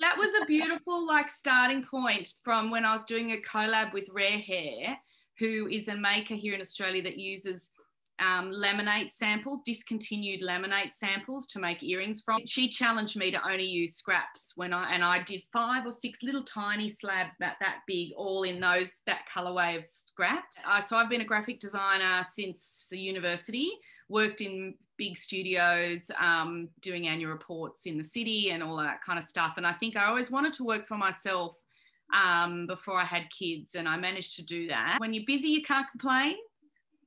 That was a beautiful like starting point from when I was doing a collab with Rare Hair, who is a maker here in Australia that uses laminate samples, discontinued laminate samples to make earrings from. She challenged me to only use scraps and I did 5 or 6 little tiny slabs about that big, all in that colorway of scraps. So I've been a graphic designer since the university, worked in big studios, doing annual reports in the city and all that kind of stuff. And I think I always wanted to work for myself before I had kids, and I managed to do that. When you're busy, you can't complain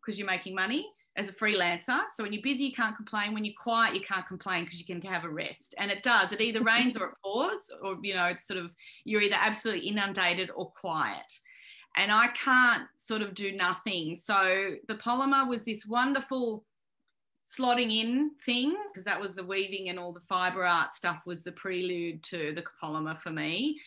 because you're making money as a freelancer. So when you're busy, you can't complain. When you're quiet, you can't complain because you can have a rest. And it does. It either rains or it pours, or, you know, it's sort of, you're either absolutely inundated or quiet. And I can't sort of do nothing. So the polymer was this wonderful slotting in thing, because that was the weaving and all the fibre art stuff was the prelude to the polymer for me.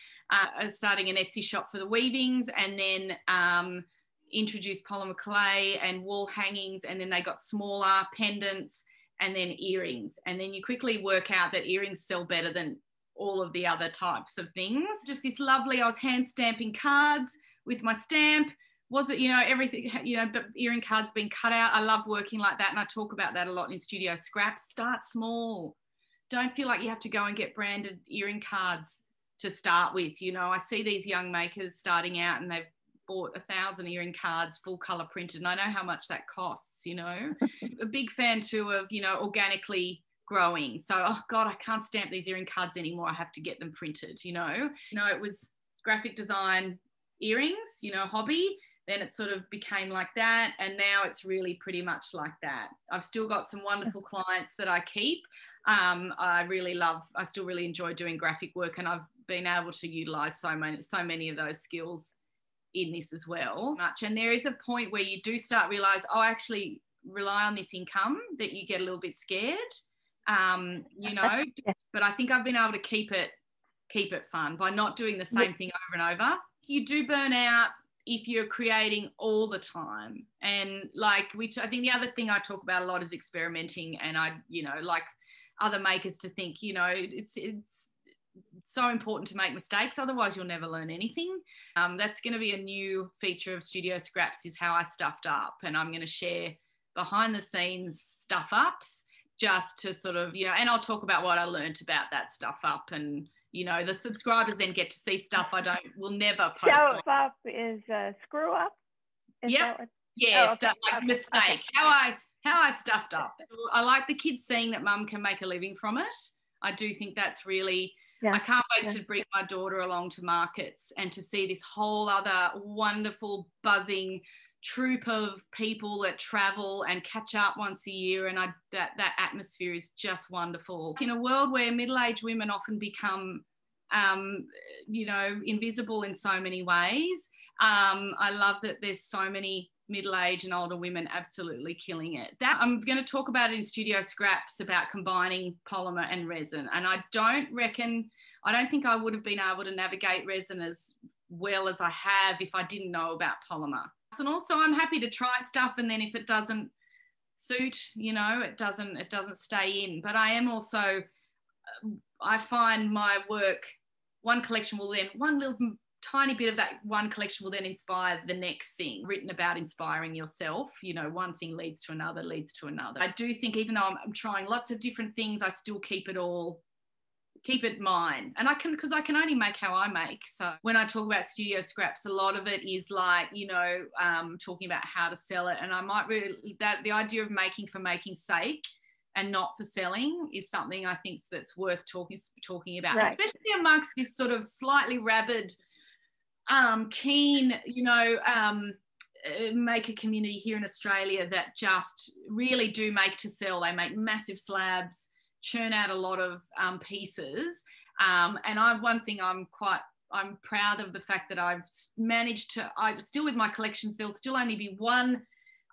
Starting an Etsy shop for the weavings, and then introduced polymer clay and wall hangings, and then they got smaller pendants and then earrings. And then you quickly work out that earrings sell better than all of the other types of things. Just this lovely, I was hand stamping cards with my stamp. Was it, you know, everything, you know, but earring cards being cut out. I love working like that. And I talk about that a lot in studio scraps. Start small. Don't feel like you have to go and get branded earring cards to start with. You know, I see these young makers starting out and they've bought 1,000 earring cards, full color printed, and I know how much that costs, you know. A big fan too of, you know, organically growing. So, oh God, I can't stamp these earring cards anymore. I have to get them printed, you know. You know, it was graphic design earrings, you know, hobby. Then it sort of became like that. And now it's really pretty much like that. I've still got some wonderful clients that I keep. I still really enjoy doing graphic work, and I've been able to utilize so many of those skills in this as well. And there is a point where you do start realize, oh, I actually rely on this income, that you get a little bit scared, you know. But I think I've been able to keep it fun by not doing the same thing over and over. You do burn out if you're creating all the time. And like I think the other thing I talk about a lot is experimenting, and I, you know, like other makers to think, you know, it's so important to make mistakes, otherwise you'll never learn anything. That's going to be a new feature of Studio Scraps, is how I stuffed up, and I'm going to share behind the scenes stuff ups just to sort of, you know, and I'll talk about what I learned about that stuff up, and you know, the subscribers then get to see stuff will never post. Stuff up is screw up? Yeah, stuff like mistake. Okay. How I stuffed up. I like the kids seeing that mum can make a living from it. I do think that's really, I can't wait to bring my daughter along to markets and to see this whole other wonderful buzzing troop of people that travel and catch up once a year, and that atmosphere is just wonderful. In a world where middle-aged women often become you know, invisible in so many ways, I love that there's so many middle-aged and older women absolutely killing it. That I'm going to talk about it in Studio Scraps, about combining polymer and resin, and I don't think I would have been able to navigate resin as well as I have if I didn't know about polymer. And also I'm happy to try stuff, and then if it doesn't suit, you know, it doesn't stay in. But I am also, I find my work, one little tiny bit of that one collection will then inspire the next thing. Written about inspiring yourself, you know, one thing leads to another. I do think even though I'm trying lots of different things, I still keep it mine, and because I can only make how I make. So when I talk about Studio Scraps, a lot of it is like, you know, talking about how to sell it, and I might really, that the idea of making for making's sake and not for selling is something I think that's worth talking about, right. Especially amongst this sort of slightly rabid, keen, you know, maker community here in Australia that just really do make to sell. They make massive slabs, churn out a lot of pieces, and one thing I'm proud of the fact that I've managed to, still with my collections, there'll still only be one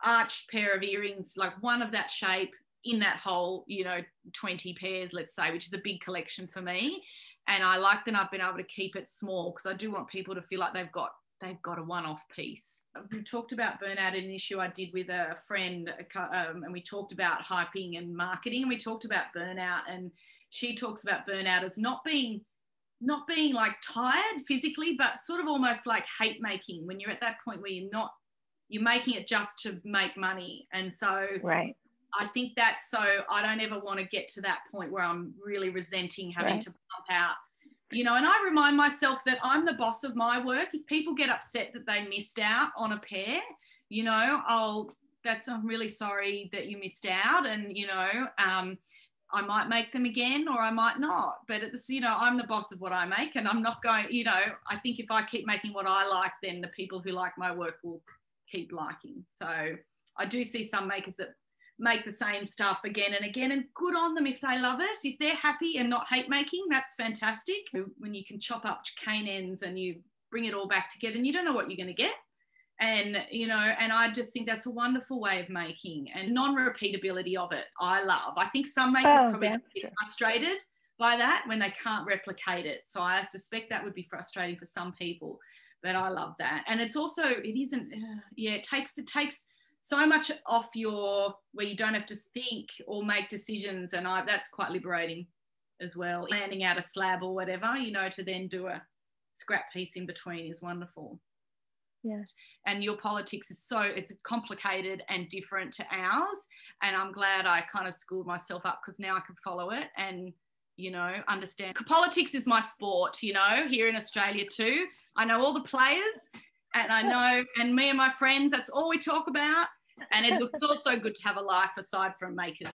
arched pair of earrings, like one of that shape in that whole, you know, 20 pairs, let's say, which is a big collection for me. And I like that I've been able to keep it small, because I do want people to feel like they've got a one-off piece. We talked about burnout in an issue I did with a friend, and we talked about hyping and marketing, and we talked about burnout, and she talks about burnout as not being not being like tired physically, but sort of almost like hate making, when you're at that point where you're making it just to make money. And so right. I think that's, so I don't ever want to get to that point where I'm really resenting having to pump out, you know. And I remind myself that I'm the boss of my work. If people get upset that they missed out on a pair, you know, I'm really sorry that you missed out. And, you know, I might make them again or I might not, but it's, you know, I'm the boss of what I make, and I'm not going, you know, I think if I keep making what I like, then the people who like my work will keep liking. So I do see some makers that make the same stuff again and again, and good on them if they love it. If they're happy and not hate making, that's fantastic. When you can chop up cane ends and you bring it all back together and you don't know what you're going to get. And, you know, and I just think that's a wonderful way of making, and non-repeatability of it, I love. I think some makers probably get frustrated by that when they can't replicate it. So I suspect that would be frustrating for some people, but I love that. And it's also, it takes so much off where you don't have to think or make decisions. And that's quite liberating as well. Landing out a slab or whatever, you know, to then do a scrap piece in between is wonderful. Yeah. And your politics is it's complicated and different to ours. And I'm glad I kind of schooled myself up, because now I can follow it and, you know, understand. Politics is my sport, you know, here in Australia too. I know all the players, and I know, and me and my friends, that's all we talk about. And it's also good to have a life aside from makers.